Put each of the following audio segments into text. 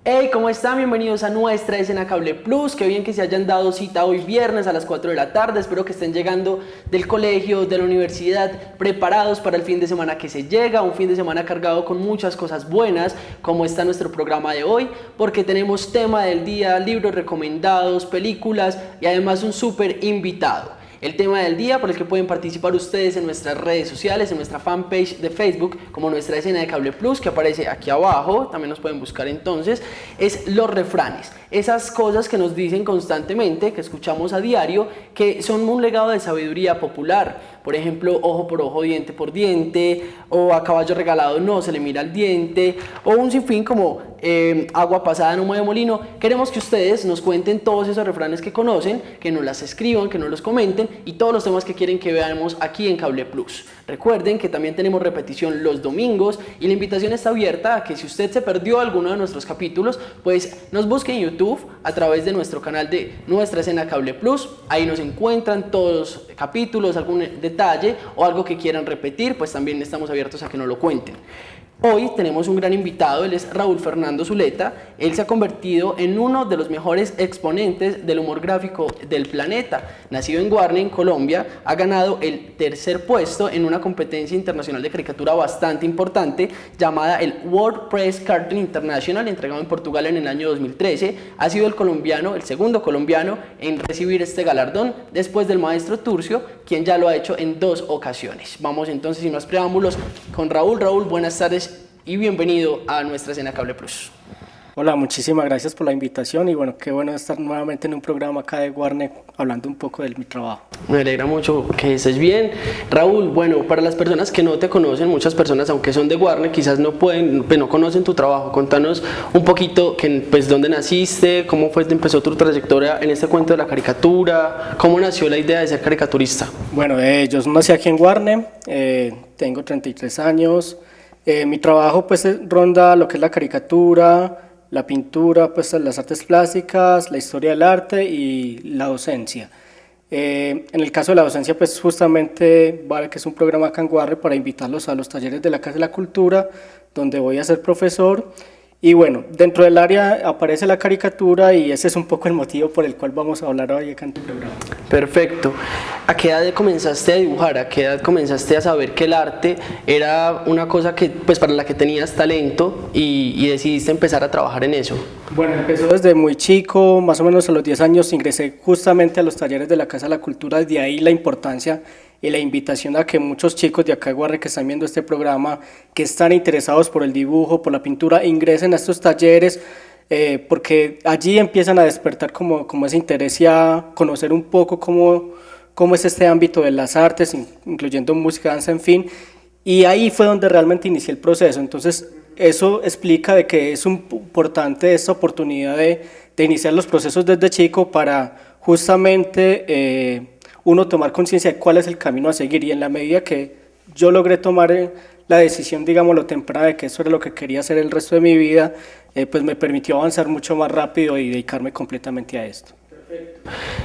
Hey, ¿cómo están? Bienvenidos a nuestra escena Cable Plus. Qué bien que se hayan dado cita hoy viernes a las 4 de la tarde. Espero que estén llegando del colegio, de la universidad, preparados para el fin de semana que se llega. Un fin de semana cargado con muchas cosas buenas, como está nuestro programa de hoy, porque tenemos tema del día, libros recomendados, películas y además un súper invitado. El tema del día por el que pueden participar ustedes en nuestras redes sociales, en nuestra fanpage de Facebook, como nuestra escena de Cable Plus, que aparece aquí abajo, también nos pueden buscar entonces, es los refranes. Esas cosas que nos dicen constantemente, que escuchamos a diario, que son un legado de sabiduría popular. Por ejemplo, ojo por ojo, diente por diente, o a caballo regalado no se le mira el diente, o un sinfín como agua pasada no mueve molino. Queremos que ustedes nos cuenten todos esos refranes que conocen, que nos las escriban, que nos los comenten y todos los temas que quieren que veamos aquí en Cable Plus. Recuerden que también tenemos repetición los domingos y la invitación está abierta a que si usted se perdió alguno de nuestros capítulos, pues nos busque en YouTube a través de nuestro canal de Nuestra Escena Cable Plus. Ahí nos encuentran todos los capítulos, algún detalle o algo que quieran repetir, pues también estamos abiertos a que nos lo cuenten. Hoy tenemos un gran invitado, él es Raúl Fernando Zuleta. Él se ha convertido en uno de los mejores exponentes del humor gráfico del planeta. Nacido en Guarne, en Colombia, ha ganado el tercer puesto en una competencia internacional de caricatura bastante importante llamada el World Press Cartoon International, entregado en Portugal en el año 2013. Ha sido el segundo colombiano en recibir este galardón después del maestro Turcio, quien ya lo ha hecho en 2 ocasiones. Vamos entonces, sin más preámbulos, con Raúl. Raúl, buenas tardes y bienvenido a nuestra escena Cable Plus. Hola, muchísimas gracias por la invitación y bueno, qué bueno estar nuevamente en un programa acá de Guarne hablando un poco de mi trabajo. Me alegra mucho que estés bien. Raúl, bueno, para las personas que no te conocen, muchas personas, aunque son de Guarne, quizás no conocen tu trabajo. Contanos un poquito pues, dónde naciste, cómo empezó tu trayectoria en este cuento de la caricatura, cómo nació la idea de ser caricaturista. Bueno, yo nací aquí en Guarne, tengo 33 años. Mi trabajo pues ronda lo que es la caricatura, la pintura, pues las artes plásticas, la historia del arte y la docencia. En el caso de la docencia, pues justamente vale que es un programa acá en Guarne para invitarlos a los talleres de la Casa de la Cultura, donde voy a ser profesor. Y bueno, dentro del área aparece la caricatura y ese es un poco el motivo por el cual vamos a hablar hoy acá en tu programa. Perfecto. ¿A qué edad comenzaste a dibujar? ¿A qué edad comenzaste a saber que el arte era una cosa que, pues, para la que tenías talento y decidiste empezar a trabajar en eso? Bueno, empezó desde muy chico, más o menos a los 10 años ingresé justamente a los talleres de la Casa de la Cultura, de ahí la importancia y la invitación a que muchos chicos de acá de Guarne que están viendo este programa, que están interesados por el dibujo, por la pintura, ingresen a estos talleres, porque allí empiezan a despertar como ese interés y a conocer un poco cómo es este ámbito de las artes, incluyendo música, danza, en fin, y ahí fue donde realmente inicié el proceso. Entonces eso explica de que es importante esta oportunidad de iniciar los procesos desde chico para justamente uno tomar conciencia de cuál es el camino a seguir, y en la medida que yo logré tomar la decisión, digámoslo, temprana de que eso era lo que quería hacer el resto de mi vida, pues me permitió avanzar mucho más rápido y dedicarme completamente a esto.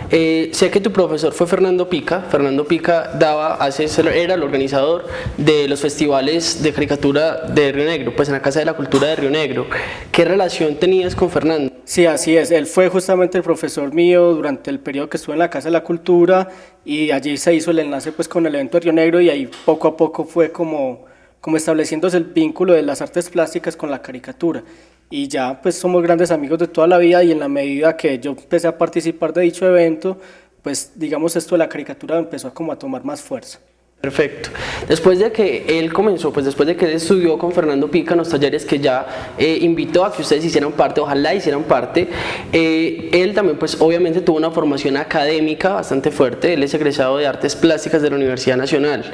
Sé que tu profesor fue Fernando Pica. Fernando Pica era el organizador de los festivales de caricatura de Río Negro, pues en la Casa de la Cultura de Río Negro. ¿Qué relación tenías con Fernando? Sí, así es. Él fue justamente el profesor mío durante el periodo que estuve en la Casa de la Cultura y allí se hizo el enlace pues con el evento de Río Negro y ahí poco a poco fue como estableciéndose el vínculo de las artes plásticas con la caricatura. Y ya pues somos grandes amigos de toda la vida y en la medida que yo empecé a participar de dicho evento, pues digamos esto de la caricatura empezó a tomar más fuerza. Perfecto. Después de que él comenzó, pues después de que él estudió con Fernando Pica en los talleres que ya invitó a que ustedes hicieran parte, ojalá hicieran parte, él también pues obviamente tuvo una formación académica bastante fuerte. Él es egresado de Artes Plásticas de la Universidad Nacional.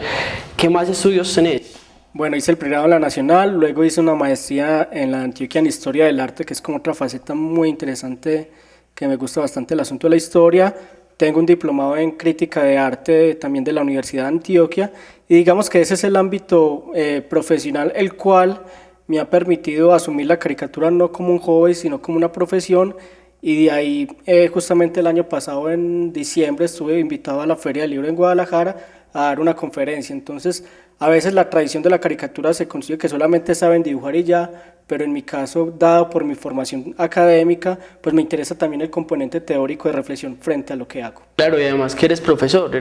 ¿Qué más estudios tenés? Bueno, hice el pregrado en la Nacional, luego hice una maestría en la Antioquia en Historia del Arte, que es como otra faceta muy interesante, que me gusta bastante el asunto de la historia. Tengo un diplomado en Crítica de Arte también de la Universidad de Antioquia, y digamos que ese es el ámbito profesional el cual me ha permitido asumir la caricatura no como un hobby, sino como una profesión, y de ahí justamente el año pasado en diciembre estuve invitado a la Feria del Libro en Guadalajara a dar una conferencia. Entonces a veces la tradición de la caricatura se consigue que solamente saben dibujar y ya, pero en mi caso, dado por mi formación académica, pues me interesa también el componente teórico de reflexión frente a lo que hago. Claro, y además que eres profesor.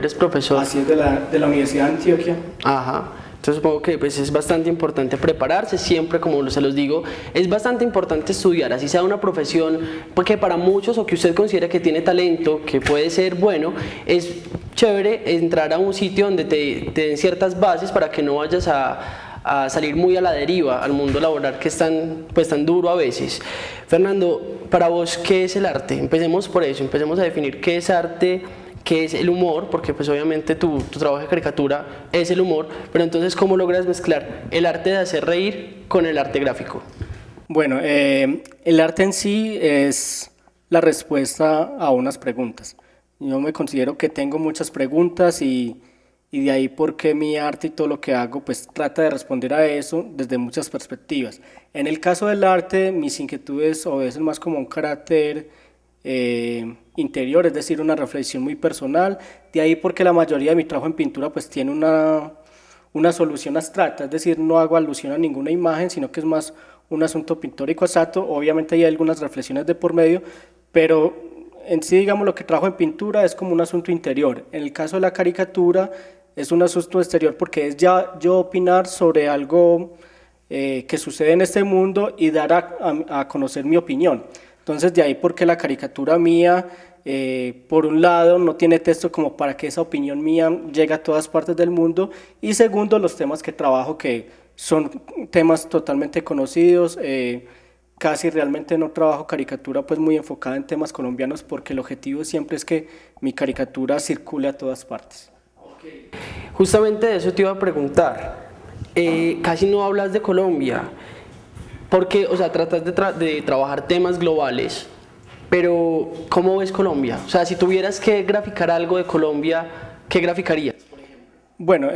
Así es, de la Universidad de Antioquia. Ajá. Entonces supongo que pues, es bastante importante prepararse, siempre como se los digo, es bastante importante estudiar, así sea una profesión porque para muchos o que usted considera que tiene talento, que puede ser bueno, es chévere entrar a un sitio donde te den ciertas bases para que no vayas a salir muy a la deriva al mundo laboral que es tan duro a veces. Fernando, para vos, ¿qué es el arte? Empecemos por eso, empecemos a definir qué es arte, qué es el humor, porque pues obviamente tu trabajo de caricatura es el humor, pero entonces ¿cómo logras mezclar el arte de hacer reír con el arte gráfico? Bueno, el arte en sí es la respuesta a unas preguntas. Yo me considero que tengo muchas preguntas y de ahí porque mi arte y todo lo que hago pues trata de responder a eso desde muchas perspectivas. En el caso del arte, mis inquietudes obedecen más como un carácter interior, es decir, una reflexión muy personal, de ahí porque la mayoría de mi trabajo en pintura pues tiene una solución abstracta, es decir, no hago alusión a ninguna imagen, sino que es más un asunto pictórico exacto, obviamente hay algunas reflexiones de por medio, pero en sí, digamos, lo que trabajo en pintura es como un asunto interior. En el caso de la caricatura es un asunto exterior porque es ya yo opinar sobre algo que sucede en este mundo y dar a conocer mi opinión. Entonces de ahí porque la caricatura mía, por un lado, no tiene texto como para que esa opinión mía llegue a todas partes del mundo, y segundo, los temas que trabajo que son temas totalmente conocidos, casi realmente no trabajo caricatura pues muy enfocada en temas colombianos porque el objetivo siempre es que mi caricatura circule a todas partes. Justamente de eso te iba a preguntar, casi no hablas de Colombia, porque, o sea, tratas de trabajar temas globales, pero ¿cómo ves Colombia? O sea, si tuvieras que graficar algo de Colombia, ¿qué graficarías? Bueno,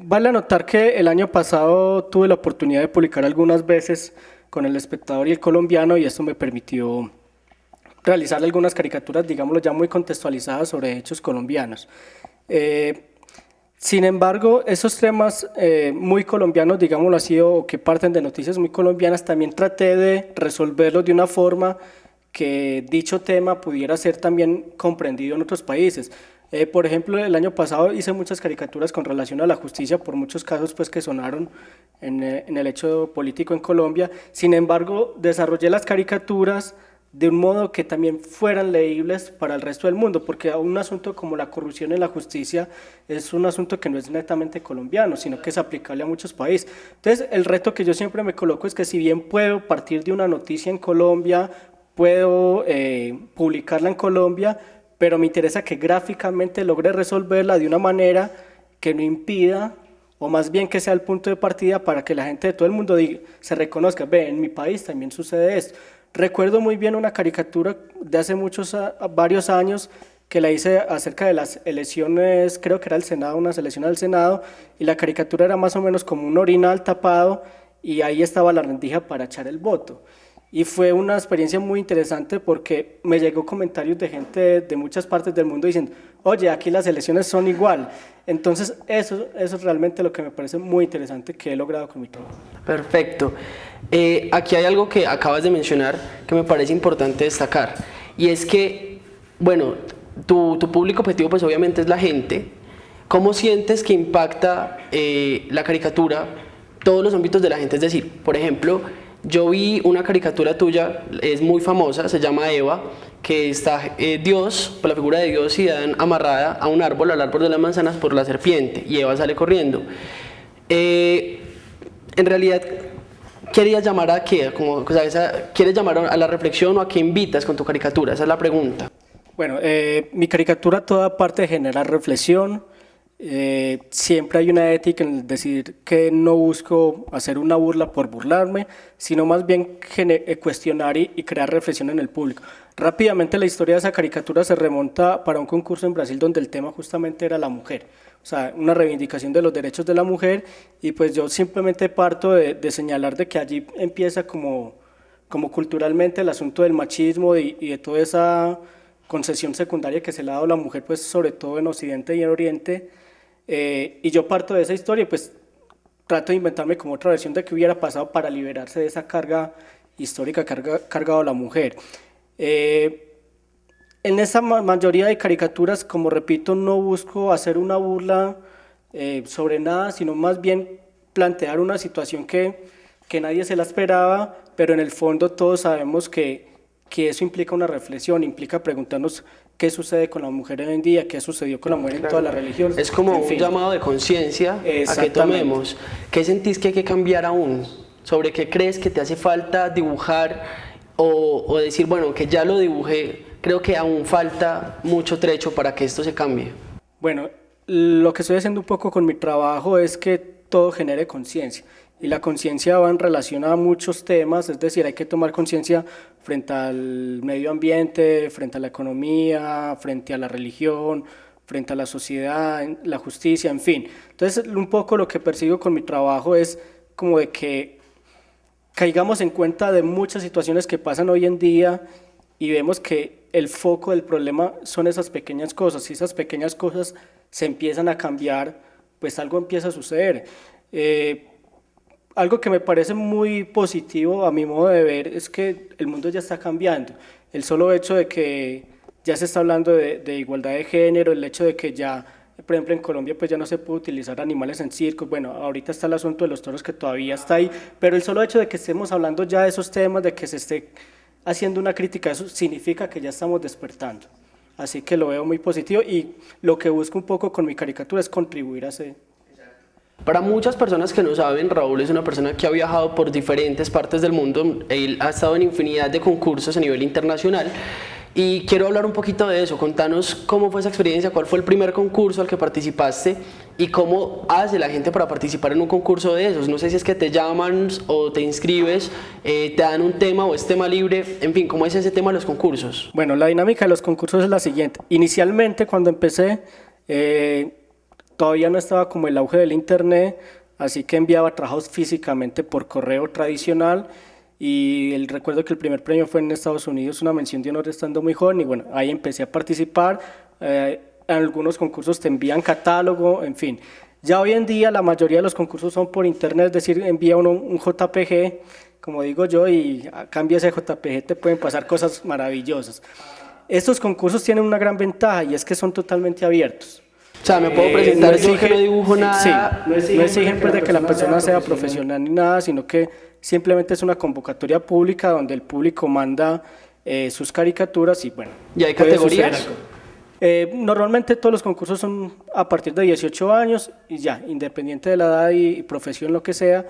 vale anotar que el año pasado tuve la oportunidad de publicar algunas veces con El Espectador y El Colombiano y esto me permitió realizar algunas caricaturas, digámoslo ya muy contextualizadas sobre hechos colombianos. Sin embargo, esos temas muy colombianos, digámoslo así, o que parten de noticias muy colombianas, también traté de resolverlos de una forma que dicho tema pudiera ser también comprendido en otros países. Por ejemplo, el año pasado hice muchas caricaturas con relación a la justicia por muchos casos pues, que sonaron en el hecho político en Colombia. Sin embargo, desarrollé las caricaturas de un modo que también fueran leíbles para el resto del mundo, porque un asunto como la corrupción en la justicia es un asunto que no es netamente colombiano, sino que es aplicable a muchos países. Entonces, el reto que yo siempre me coloco es que si bien puedo partir de una noticia en Colombia, puedo publicarla en Colombia, pero me interesa que gráficamente logre resolverla de una manera que no impida, o más bien que sea el punto de partida para que la gente de todo el mundo se reconozca, ve, en mi país también sucede esto. Recuerdo muy bien una caricatura de hace varios años que la hice acerca de las elecciones, creo que era el Senado, unas elecciones al Senado, y la caricatura era más o menos como un orinal tapado y ahí estaba la rendija para echar el voto. Y fue una experiencia muy interesante porque me llegó comentarios de gente de muchas partes del mundo diciendo, oye, aquí las elecciones son igual. Entonces eso es realmente lo que me parece muy interesante que he logrado con mi trabajo. Perfecto. Aquí hay algo que acabas de mencionar que me parece importante destacar, y es que, bueno, tu público objetivo pues obviamente es la gente. ¿Cómo sientes que impacta la caricatura todos los ámbitos de la gente? Es decir, por ejemplo, yo vi una caricatura tuya, es muy famosa, se llama Eva, que está Dios, por la figura de Dios y Adán amarrada a un árbol, al árbol de las manzanas por la serpiente, y Eva sale corriendo. En realidad, ¿querías llamar a qué? Como, o sea, ¿quieres llamar a la reflexión o a qué invitas con tu caricatura? Esa es la pregunta. Bueno, mi caricatura toda parte de generar reflexión. Siempre hay una ética en decir que no busco hacer una burla por burlarme, sino más bien cuestionar y crear reflexión en el público. Rápidamente la historia de esa caricatura se remonta para un concurso en Brasil donde el tema justamente era la mujer. o sea, una reivindicación de los derechos de la mujer, y pues yo simplemente parto de señalar de que allí empieza como culturalmente el asunto del machismo y de toda esa concesión secundaria que se le ha dado a la mujer, pues sobre todo en Occidente y en Oriente, y yo parto de esa historia y pues trato de inventarme como otra versión de qué hubiera pasado para liberarse de esa carga histórica que ha cargado la mujer. En esa mayoría de caricaturas, como repito, no busco hacer una burla sobre nada, sino más bien plantear una situación que nadie se la esperaba, pero en el fondo todos sabemos que eso implica una reflexión, implica preguntarnos qué sucede con la mujer hoy en día, qué sucedió con la mujer en todas las religiones. Es como en fin. un llamado de conciencia a que tomemos. ¿Qué sentís que hay que cambiar aún? ¿Sobre qué crees que te hace falta dibujar o decir, bueno, que ya lo dibujé, creo que aún falta mucho trecho para que esto se cambie? Bueno, lo que estoy haciendo un poco con mi trabajo es que todo genere conciencia. Y la conciencia va en relación a muchos temas, es decir, hay que tomar conciencia frente al medio ambiente, frente a la economía, frente a la religión, frente a la sociedad, la justicia, en fin. Entonces, un poco lo que persigo con mi trabajo es como de que caigamos en cuenta de muchas situaciones que pasan hoy en día y vemos que el foco del problema son esas pequeñas cosas. Si esas pequeñas cosas se empiezan a cambiar, pues algo empieza a suceder. Algo que me parece muy positivo a mi modo de ver es que el mundo ya está cambiando. El solo hecho de que ya se está hablando de igualdad de género, el hecho de que ya, por ejemplo, en Colombia pues ya no se puede utilizar animales en circos. Bueno, ahorita está el asunto de los toros que todavía está ahí, pero el solo hecho de que estemos hablando ya de esos temas, de que se esté haciendo una crítica, eso significa que ya estamos despertando. Así que lo veo muy positivo y lo que busco un poco con mi caricatura es contribuir a ese. Para muchas personas que no saben, Raúl es una persona que ha viajado por diferentes partes del mundo. Él ha estado en infinidad de concursos a nivel internacional y quiero hablar un poquito de eso. Contanos cómo fue esa experiencia, cuál fue el primer concurso al que participaste y cómo hace la gente para participar en un concurso de esos. No sé si es que te llaman o te inscribes, te dan un tema o es tema libre, en fin, ¿cómo es ese tema de los concursos? Bueno, la dinámica de los concursos es la siguiente. Inicialmente, cuando empecé, todavía no estaba como el auge del internet, así que enviaba trabajos físicamente por correo tradicional y recuerdo que el primer premio fue en Estados Unidos, una mención de honor estando muy joven y bueno, ahí empecé a participar. En algunos concursos te envían catálogo, en fin. Ya hoy en día la mayoría de los concursos son por internet, es decir, envía uno un JPG, como digo yo, y a cambio de ese JPG te pueden pasar cosas maravillosas. Estos concursos tienen una gran ventaja y es que son totalmente abiertos. O sea, me puedo presentar, no yo que no dibujo nada. Sí, no exigen pues de que la persona sea profesional ni nada, sino que simplemente es una convocatoria pública donde el público manda sus caricaturas y bueno. ¿Y hay categorías? Normalmente todos los concursos son a partir de 18 años y ya, independiente de la edad y profesión, lo que sea.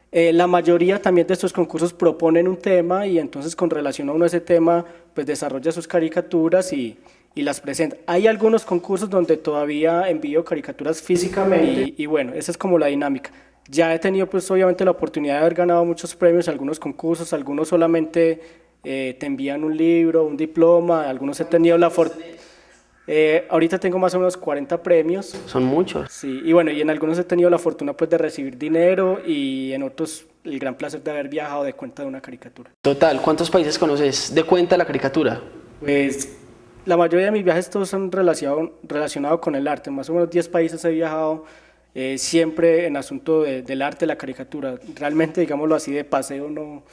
La mayoría también de estos concursos proponen un tema y entonces con relación a uno a ese tema pues desarrolla sus caricaturas y las presenta. Hay algunos concursos donde todavía envío caricaturas físicamente y bueno, esa es como la dinámica. Ya he tenido pues obviamente la oportunidad de haber ganado muchos premios, algunos concursos, algunos solamente te envían un libro, un diploma, algunos he tenido la fortuna. Ahorita tengo más o menos 40 premios. Son muchos. Sí, y bueno, y en algunos he tenido la fortuna pues de recibir dinero y en otros el gran placer de haber viajado de cuenta de una caricatura. Total, ¿cuántos países conoces de cuenta de la caricatura? Pues la mayoría de mis viajes todos son relacionados con el arte, más o menos 10 países he viajado, siempre en asunto del arte, la caricatura. Realmente, digámoslo así, de paseo no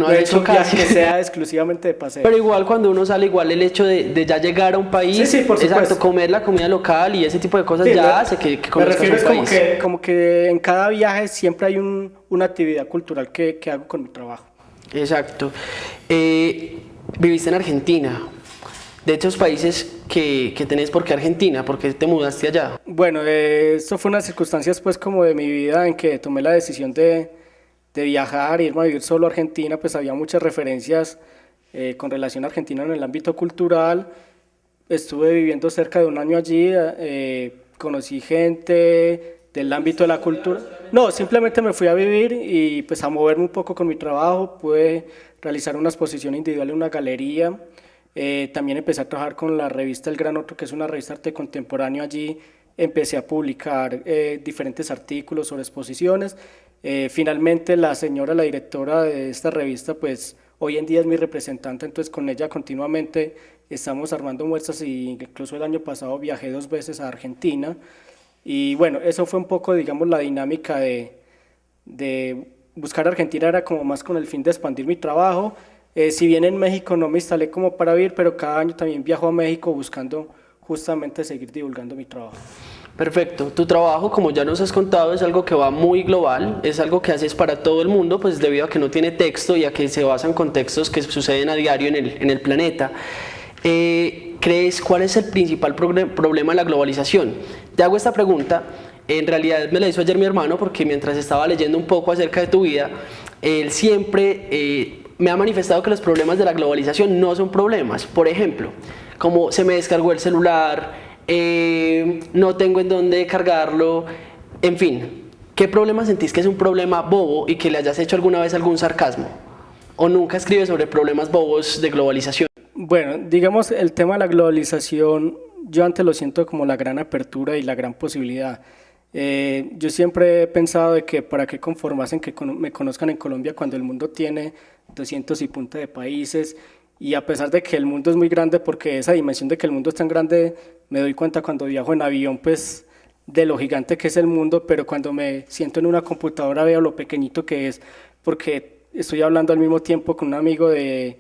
he hecho un viaje que sea exclusivamente de paseo. Pero igual cuando uno sale, igual el hecho de ya llegar a un país, sí, por supuesto. Exacto, comer la comida local y ese tipo de cosas ya hace que conozcas un país. Como que en cada viaje siempre hay una actividad cultural que hago con mi trabajo. Exacto. Viviste en Argentina. De esos países que tenés, ¿por qué Argentina? ¿Por qué te mudaste allá? Bueno, eso fue unas circunstancias pues como de mi vida en que tomé la decisión de viajar, irme a vivir solo a Argentina, pues había muchas referencias con relación a Argentina en el ámbito cultural. Estuve viviendo cerca de un año allí, conocí gente del ámbito de la cultura. No, simplemente me fui a vivir y pues a moverme un poco con mi trabajo, pude realizar una exposición individual en una galería. También empecé a trabajar con la revista El Gran Otro, que es una revista de arte contemporáneo allí empecé a publicar diferentes artículos sobre exposiciones. Finalmente la señora, la directora de esta revista, pues hoy en día es mi representante, entonces con ella continuamente estamos armando muestras y incluso el año pasado viajé 2 veces a Argentina y bueno, eso fue un poco, digamos, la dinámica de buscar Argentina, era como más con el fin de expandir mi trabajo. Si bien en México no me instalé como para vivir, pero cada año también viajo a México buscando justamente seguir divulgando mi trabajo. Perfecto. Tu trabajo, como ya nos has contado, es algo que va muy global, es algo que haces para todo el mundo, pues debido a que no tiene texto y a que se basa en contextos que suceden a diario en el planeta. ¿Crees cuál es el principal problema de la globalización? Te hago esta pregunta, en realidad me la hizo ayer mi hermano porque mientras estaba leyendo un poco acerca de tu vida, él siempre me ha manifestado que los problemas de la globalización no son problemas. Por ejemplo, como se me descargó el celular, no tengo en dónde cargarlo, en fin. ¿Qué problema sentís que es un problema bobo y que le hayas hecho alguna vez algún sarcasmo? ¿O nunca escribes sobre problemas bobos de globalización? Bueno, digamos, el tema de la globalización, yo antes lo siento como la gran apertura y la gran posibilidad. Yo siempre he pensado de que para qué conformarse en que me conozcan en Colombia cuando el mundo tiene 200 y punta de países, y a pesar de que el mundo es muy grande, porque esa dimensión de que el mundo es tan grande me doy cuenta cuando viajo en avión, pues de lo gigante que es el mundo, pero cuando me siento en una computadora veo lo pequeñito que es, porque estoy hablando al mismo tiempo con un amigo de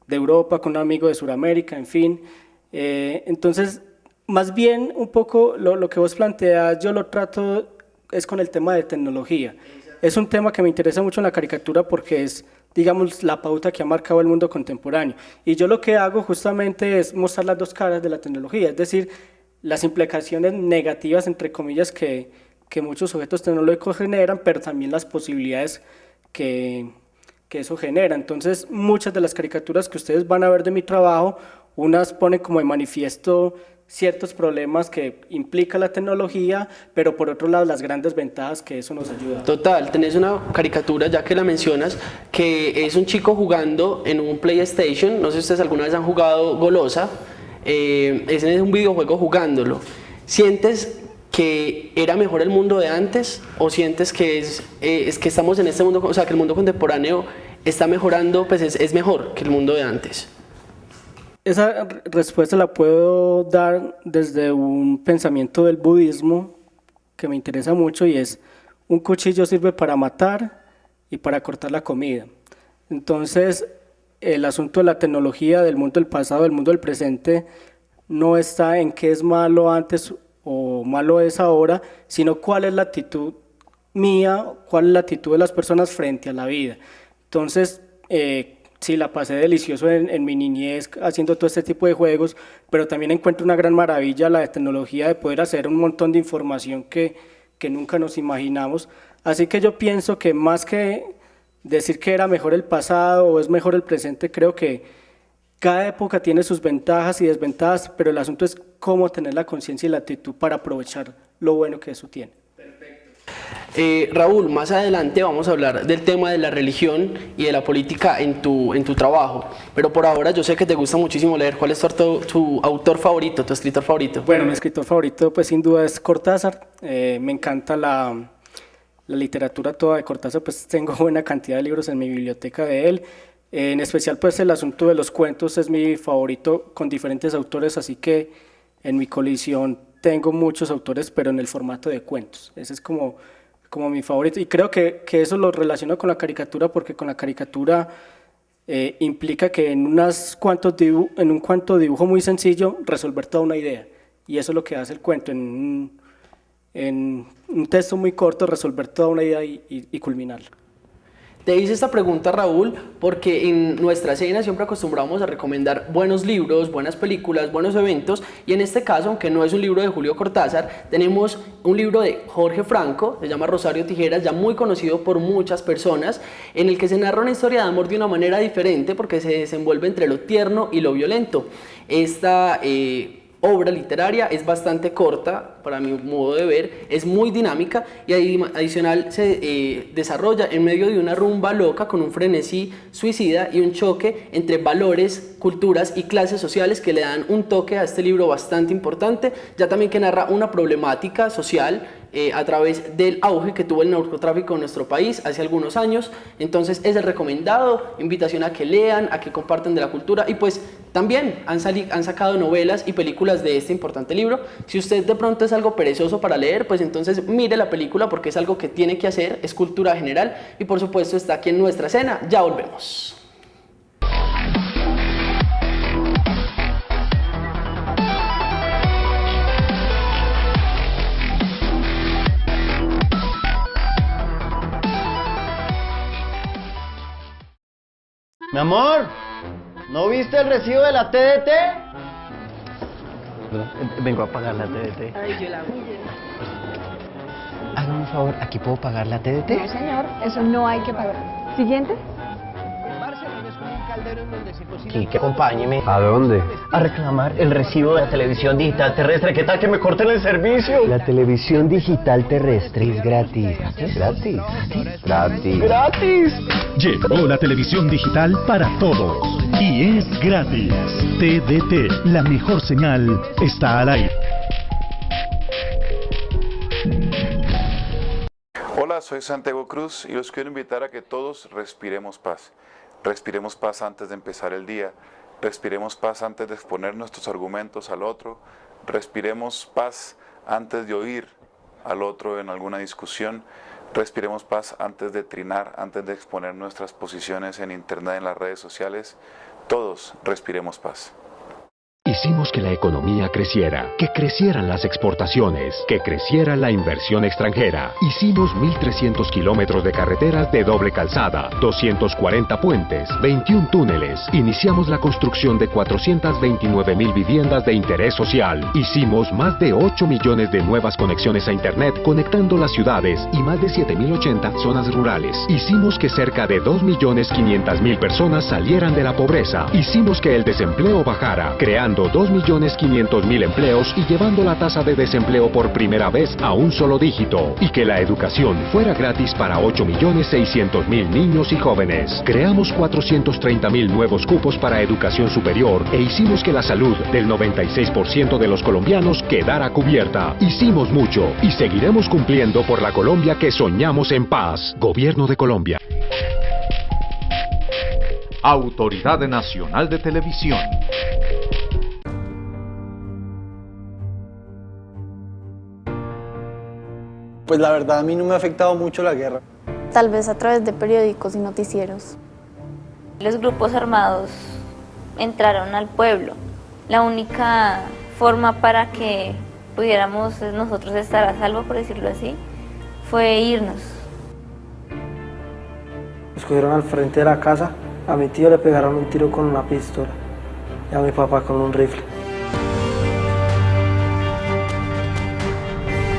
Europa, con un amigo de Sudamérica, en fin. Entonces, más bien un poco lo que vos planteas, yo lo trato es con el tema de tecnología. Es un tema que me interesa mucho en la caricatura porque es, digamos, la pauta que ha marcado el mundo contemporáneo. Y yo lo que hago justamente es mostrar las dos caras de la tecnología, es decir, las implicaciones negativas, entre comillas, que muchos objetos tecnológicos generan, pero también las posibilidades que eso genera. Entonces, muchas de las caricaturas que ustedes van a ver de mi trabajo, unas ponen como de manifiesto ciertos problemas que implica la tecnología, pero por otro lado las grandes ventajas que eso nos ayuda. Total, tenés una caricatura, ya que la mencionas, que es un chico jugando en un PlayStation, no sé si ustedes alguna vez han jugado Golosa, es en un videojuego jugándolo. ¿Sientes que era mejor el mundo de antes o sientes que es que estamos en este mundo, o sea, que el mundo contemporáneo está mejorando, pues es mejor que el mundo de antes? Esa respuesta la puedo dar desde un pensamiento del budismo que me interesa mucho y es: un cuchillo sirve para matar y para cortar la comida. Entonces, el asunto de la tecnología, del mundo del pasado, del mundo del presente, no está en qué es malo antes o malo es ahora, sino cuál es la actitud mía, cuál es la actitud de las personas frente a la vida. Entonces, sí, la pasé delicioso en mi niñez haciendo todo este tipo de juegos, pero también encuentro una gran maravilla la de tecnología de poder hacer un montón de información que nunca nos imaginamos. Así que yo pienso que más que decir que era mejor el pasado o es mejor el presente, creo que cada época tiene sus ventajas y desventajas, pero el asunto es cómo tener la conciencia y la actitud para aprovechar lo bueno que eso tiene. Raúl, más adelante vamos a hablar del tema de la religión y de la política en tu trabajo, pero por ahora yo sé que te gusta muchísimo leer. ¿Cuál es tu autor favorito, tu escritor favorito? Bueno, mi escritor favorito pues sin duda es Cortázar. Me encanta la literatura toda de Cortázar, pues tengo buena cantidad de libros en mi biblioteca de él. En especial pues el asunto de los cuentos es mi favorito con diferentes autores, así que en mi colección tengo muchos autores, pero en el formato de cuentos. Ese es como mi favorito, y creo que eso lo relaciono con la caricatura, porque con la caricatura implica que en un cuento dibujo muy sencillo resolver toda una idea, y eso es lo que hace el cuento, en un texto muy corto resolver toda una idea y culminarla. Te hice esta pregunta, Raúl, porque en nuestra cena siempre acostumbramos a recomendar buenos libros, buenas películas, buenos eventos, y en este caso, aunque no es un libro de Julio Cortázar, tenemos un libro de Jorge Franco, se llama Rosario Tijeras, ya muy conocido por muchas personas, en el que se narra una historia de amor de una manera diferente porque se desenvuelve entre lo tierno y lo violento. Esta obra literaria, es bastante corta, para mi modo de ver, es muy dinámica y adicional se desarrolla en medio de una rumba loca con un frenesí suicida y un choque entre valores, culturas y clases sociales que le dan un toque a este libro bastante importante, ya también que narra una problemática social a través del auge que tuvo el narcotráfico en nuestro país hace algunos años. Entonces es el recomendado, invitación a que lean, a que compartan de la cultura y pues también han sacado novelas y películas de este importante libro. Si usted de pronto es algo perezoso para leer, pues entonces mire la película porque es algo que tiene que hacer, es cultura general y por supuesto está aquí en nuestra escena. Ya volvemos. Mi amor, ¿no viste el recibo de la TDT? Vengo a pagar la TDT. Ay, yo la vi. Hágame un favor, ¿aquí puedo pagar la TDT? No, señor, eso no hay que pagar. Siguiente. Quique, acompáñeme. ¿A dónde? A reclamar el recibo de la televisión digital terrestre. ¿Qué tal que me corten el servicio? La televisión digital terrestre es gratis. ¿Gratis? Gratis. ¡Gratis! Llegó la televisión digital para todos y es gratis. TDT, la mejor señal, está al aire. Hola, soy Santiago Cruz y los quiero invitar a que todos respiremos paz. Respiremos paz antes de empezar el día, respiremos paz antes de exponer nuestros argumentos al otro, respiremos paz antes de oír al otro en alguna discusión, respiremos paz antes de trinar, antes de exponer nuestras posiciones en internet, en las redes sociales. Todos respiremos paz. Hicimos que la economía creciera, que crecieran las exportaciones, que creciera la inversión extranjera. Hicimos 1.300 kilómetros de carreteras de doble calzada, 240 puentes, 21 túneles. Iniciamos la construcción de 429.000 viviendas de interés social. Hicimos más de 8 millones de nuevas conexiones a Internet conectando las ciudades y más de 7.080 zonas rurales. Hicimos que cerca de 2.500.000 personas salieran de la pobreza. Hicimos que el desempleo bajara, creando 2.500.000 empleos y llevando la tasa de desempleo por primera vez a un solo dígito, y que la educación fuera gratis para 8.600.000 niños y jóvenes. Creamos 430.000 nuevos cupos para educación superior e hicimos que la salud del 96% de los colombianos quedara cubierta. Hicimos mucho y seguiremos cumpliendo por la Colombia que soñamos en paz. Gobierno de Colombia. Autoridad Nacional de Televisión. Pues la verdad a mí no me ha afectado mucho la guerra. Tal vez a través de periódicos y noticieros. Los grupos armados entraron al pueblo. La única forma para que pudiéramos nosotros estar a salvo, por decirlo así, fue irnos. Nos cogieron al frente de la casa, a mi tío le pegaron un tiro con una pistola y a mi papá con un rifle.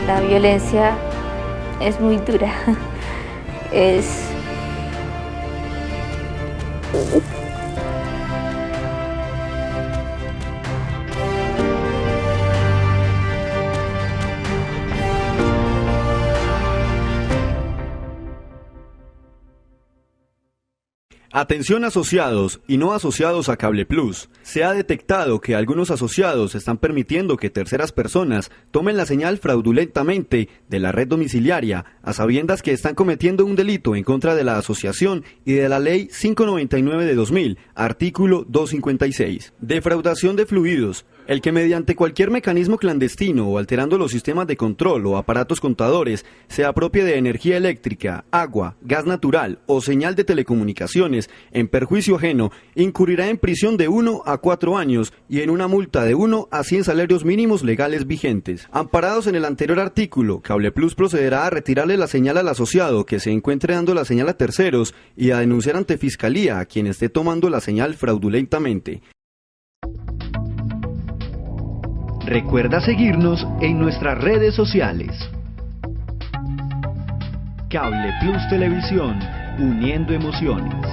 La violencia es muy dura. Atención asociados y no asociados a Cable Plus. Se ha detectado que algunos asociados están permitiendo que terceras personas tomen la señal fraudulentamente de la red domiciliaria, a sabiendas que están cometiendo un delito en contra de la asociación y de la Ley 599 de 2000, artículo 256. Defraudación de fluidos. El que mediante cualquier mecanismo clandestino o alterando los sistemas de control o aparatos contadores se apropie de energía eléctrica, agua, gas natural o señal de telecomunicaciones en perjuicio ajeno, incurrirá en prisión de 1 a 4 años y en una multa de 1 a 100 salarios mínimos legales vigentes. Amparados en el anterior artículo, Cable Plus procederá a retirarle la señal al asociado que se encuentre dando la señal a terceros y a denunciar ante Fiscalía a quien esté tomando la señal fraudulentamente. Recuerda seguirnos en nuestras redes sociales. Cable Plus Televisión, uniendo emociones.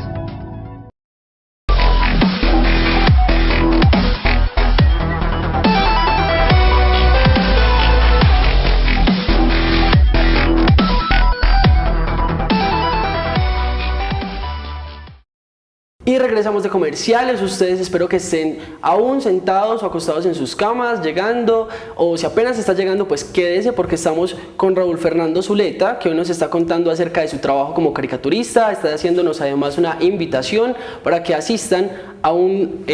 Y regresamos de comerciales. Ustedes espero que estén aún sentados o acostados en sus camas, llegando, o si apenas está llegando, pues quédese porque estamos con Raúl Fernando Zuleta, que hoy nos está contando acerca de su trabajo como caricaturista. Está haciéndonos además una invitación para que asistan a un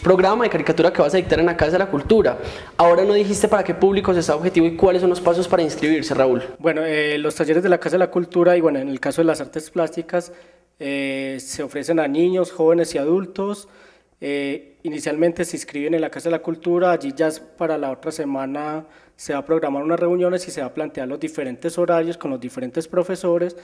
programa de caricatura que vas a dictar en la Casa de la Cultura. Ahora no dijiste para qué público se está objetivo y cuáles son los pasos para inscribirse, Raúl. Bueno, los talleres de la Casa de la Cultura y bueno, en el caso de las artes plásticas, se ofrecen a niños, jóvenes y adultos. Inicialmente se inscriben en la Casa de la Cultura, allí ya para la otra semana se va a programar unas reuniones y se va a plantear los diferentes horarios con los diferentes profesores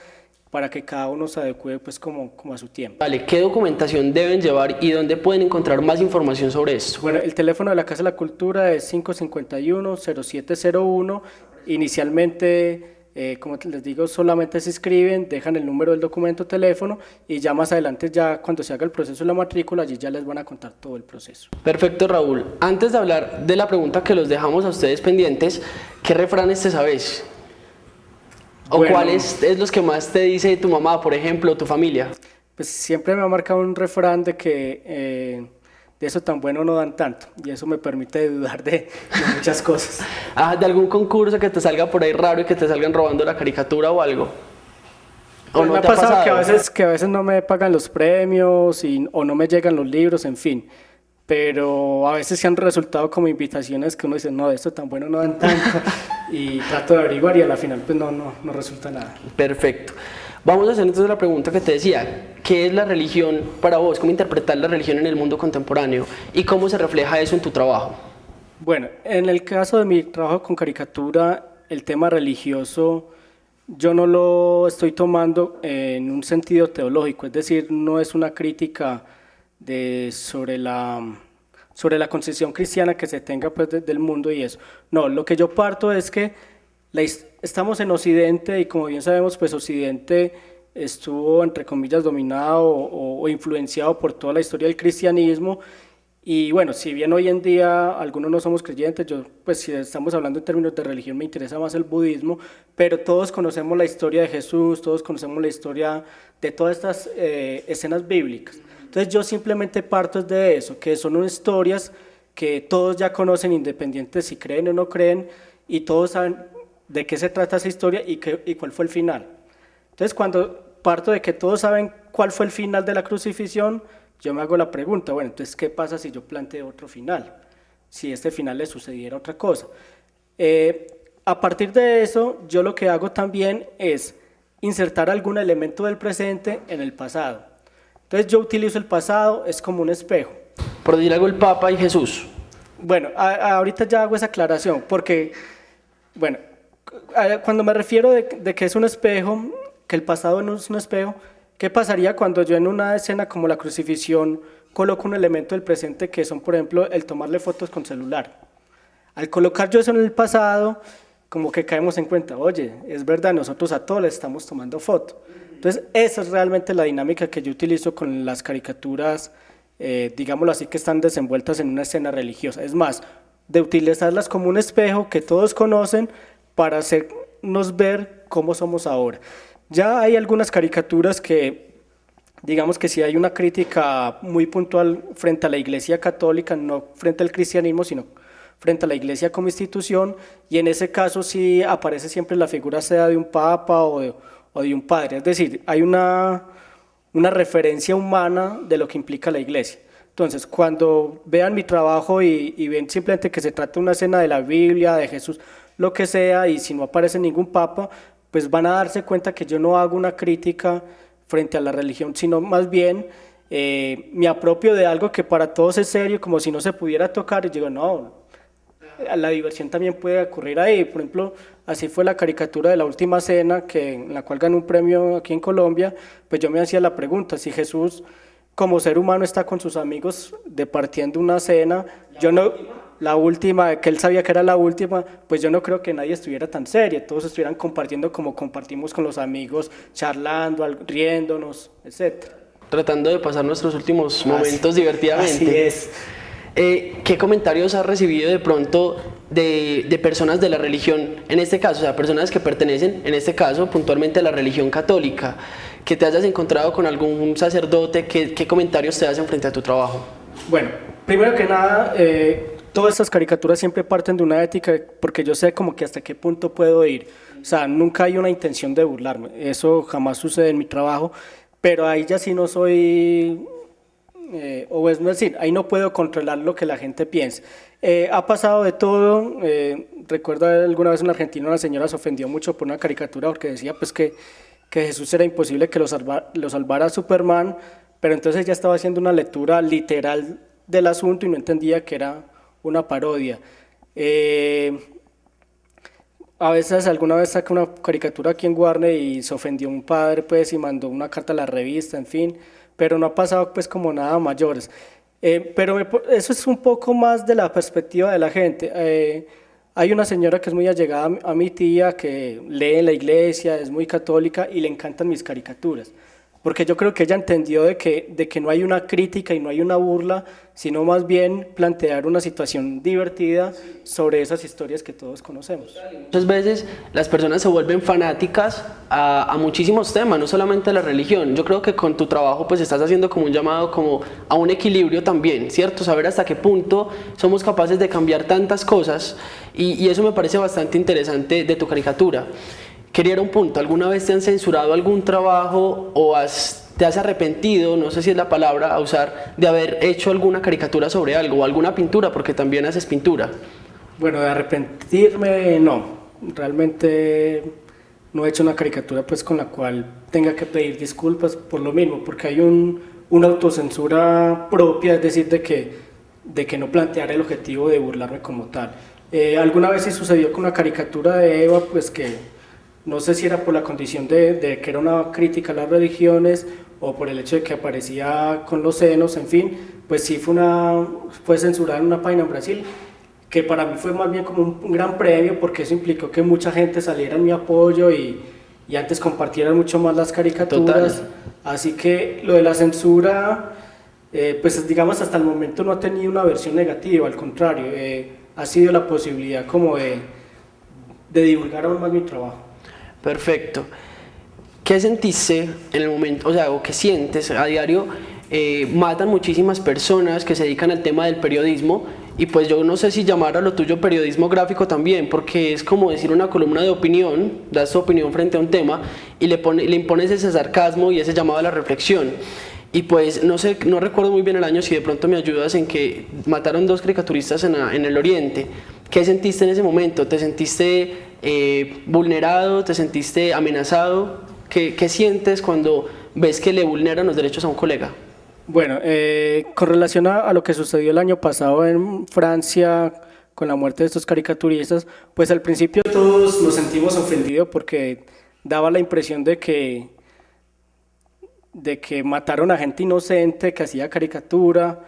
para que cada uno se adecue pues como a su tiempo. Vale, ¿qué documentación deben llevar y dónde pueden encontrar más información sobre esto? Bueno, el teléfono de la Casa de la Cultura es 551-0701. Inicialmente, como les digo, solamente se inscriben, dejan el número del documento, teléfono, y ya más adelante, ya cuando se haga el proceso de la matrícula, allí ya les van a contar todo el proceso. Perfecto, Raúl. Antes de hablar de la pregunta que los dejamos a ustedes pendientes, ¿qué refranes te sabes? ¿O bueno, cuáles es los que más te dice tu mamá, por ejemplo, o tu familia? Pues siempre me ha marcado un refrán de que de eso tan bueno no dan tanto, y eso me permite dudar de muchas cosas. ¿De algún concurso que te salga por ahí raro y que te salgan robando la caricatura o algo? Pues no me ha pasado que a veces no me pagan los premios o no me llegan los libros, en fin, pero a veces se han resultado como invitaciones que uno dice, no, de esto tan bueno no dan tanto, y trato de averiguar y a la final pues no resulta nada. Perfecto. Vamos a hacer entonces la pregunta que te decía, ¿qué es la religión para vos? ¿Cómo interpretar la religión en el mundo contemporáneo? ¿Y cómo se refleja eso en tu trabajo? Bueno, en el caso de mi trabajo con caricatura, el tema religioso yo no lo estoy tomando en un sentido teológico, es decir, no es una crítica sobre la concepción cristiana que se tenga pues, del mundo y eso. No, lo que yo parto es que estamos en Occidente y como bien sabemos, pues Occidente estuvo entre comillas dominado o influenciado por toda la historia del cristianismo y bueno, si bien hoy en día algunos no somos creyentes, yo pues si estamos hablando en términos de religión me interesa más el budismo, pero todos conocemos la historia de Jesús, todos conocemos la historia de todas estas escenas bíblicas. Entonces yo simplemente parto de eso, que son unas historias que todos ya conocen independientes si creen o no creen y todos saben de qué se trata esa historia y cuál fue el final. Entonces, cuando parto de que todos saben cuál fue el final de la crucifixión, yo me hago la pregunta, bueno, entonces, ¿qué pasa si yo planteo otro final? Si este final le sucediera otra cosa. A partir de eso, yo lo que hago también es insertar algún elemento del presente en el pasado. Entonces, yo utilizo el pasado, es como un espejo. Por decir algo, el Papa y Jesús. Bueno, ahorita ya hago esa aclaración, porque, bueno, cuando me refiero de que es un espejo, que el pasado no es un espejo, ¿qué pasaría cuando yo en una escena como la crucifixión coloco un elemento del presente que son, por ejemplo, el tomarle fotos con celular? Al colocar yo eso en el pasado, como que caemos en cuenta, oye, es verdad, nosotros a todos les estamos tomando foto. Entonces, esa es realmente la dinámica que yo utilizo con las caricaturas, digámoslo así, que están desenvueltas en una escena religiosa. Es más, de utilizarlas como un espejo que todos conocen, para hacernos ver cómo somos ahora. Ya hay algunas caricaturas que, digamos que sí hay una crítica muy puntual frente a la Iglesia Católica, no frente al cristianismo, sino frente a la Iglesia como institución, y en ese caso sí aparece siempre la figura sea de un papa o de un padre, es decir, hay una referencia humana de lo que implica la Iglesia. Entonces, cuando vean mi trabajo y ven simplemente que se trata de una escena de la Biblia, de Jesús, lo que sea, y si no aparece ningún papa, pues van a darse cuenta que yo no hago una crítica frente a la religión, sino más bien me apropio de algo que para todos es serio, como si no se pudiera tocar, y digo, no, la diversión también puede ocurrir ahí. Por ejemplo, así fue la caricatura de La Última Cena, en la cual ganó un premio aquí en Colombia, pues yo me hacía la pregunta, si Jesús como ser humano está con sus amigos departiendo una cena, la última, que él sabía que era la última, pues yo no creo que nadie estuviera tan serio, todos estuvieran compartiendo como compartimos con los amigos, charlando, riéndonos, etc. Tratando de pasar nuestros últimos momentos divertidamente. Así es. ¿Qué comentarios has recibido de pronto de personas de la religión, en este caso, o sea, personas que pertenecen, en este caso, puntualmente a la religión católica? que te hayas encontrado con algún sacerdote, ¿qué comentarios te hacen frente a tu trabajo? Bueno, primero que nada, todas estas caricaturas siempre parten de una ética, porque yo sé como que hasta qué punto puedo ir. O sea, nunca hay una intención de burlarme, eso jamás sucede en mi trabajo, pero ahí ya sí no soy, o es decir, ahí no puedo controlar lo que la gente piensa. Ha pasado de todo, recuerdo alguna vez en Argentina una señora se ofendió mucho por una caricatura porque decía pues que Jesús era imposible que lo salvara Superman, pero entonces ella estaba haciendo una lectura literal del asunto y no entendía que era una parodia. A veces, alguna vez saca una caricatura aquí en Warner y se ofendió un padre pues y mandó una carta a la revista, en fin, pero no ha pasado pues como nada mayores. Pero eso es un poco más de la perspectiva de la gente. Hay una señora que es muy allegada a mi tía, que lee en la iglesia, es muy católica y le encantan mis caricaturas, porque yo creo que ella entendió de que no hay una crítica y no hay una burla, sino más bien plantear una situación divertida sobre esas historias que todos conocemos. Muchas veces las personas se vuelven fanáticas a muchísimos temas, no solamente a la religión. Yo creo que con tu trabajo pues estás haciendo como un llamado como a un equilibrio también, ¿cierto? Saber hasta qué punto somos capaces de cambiar tantas cosas y eso me parece bastante interesante de tu caricatura. Quería ir a un punto, ¿alguna vez te han censurado algún trabajo o te has arrepentido, no sé si es la palabra a usar, de haber hecho alguna caricatura sobre algo o alguna pintura, porque también haces pintura? Bueno, de arrepentirme no, realmente no he hecho una caricatura pues con la cual tenga que pedir disculpas por lo mismo, porque hay una autocensura propia, es decir, de que no plantear el objetivo de burlarme como tal. Alguna vez sí sucedió con una caricatura de Eva, pues que no sé si era por la condición de que era una crítica a las religiones o por el hecho de que aparecía con los senos, en fin, pues sí fue censurada en una página en Brasil, que para mí fue más bien como un gran premio porque eso implicó que mucha gente saliera en mi apoyo y antes compartieran mucho más las caricaturas. Total. Así que lo de la censura, pues digamos hasta el momento no ha tenido una versión negativa, al contrario, ha sido la posibilidad como de divulgar aún más mi trabajo. Perfecto. ¿Qué sentiste en el momento, o qué sientes a diario? Matan muchísimas personas que se dedican al tema del periodismo y pues yo no sé si llamar a lo tuyo periodismo gráfico también, porque es como decir una columna de opinión, das tu opinión frente a un tema y le impones ese sarcasmo y ese llamado a la reflexión. Y pues no sé, no recuerdo muy bien el año, si de pronto me ayudas, en que mataron 2 caricaturistas en el Oriente. ¿Qué sentiste en ese momento? ¿Te sentiste vulnerado? ¿Te sentiste amenazado? ¿Qué sientes cuando ves que le vulneran los derechos a un colega? Bueno, con relación a lo que sucedió el año pasado en Francia con la muerte de estos caricaturistas, pues al principio todos nos sentimos ofendidos porque daba la impresión de que mataron a gente inocente que hacía caricatura,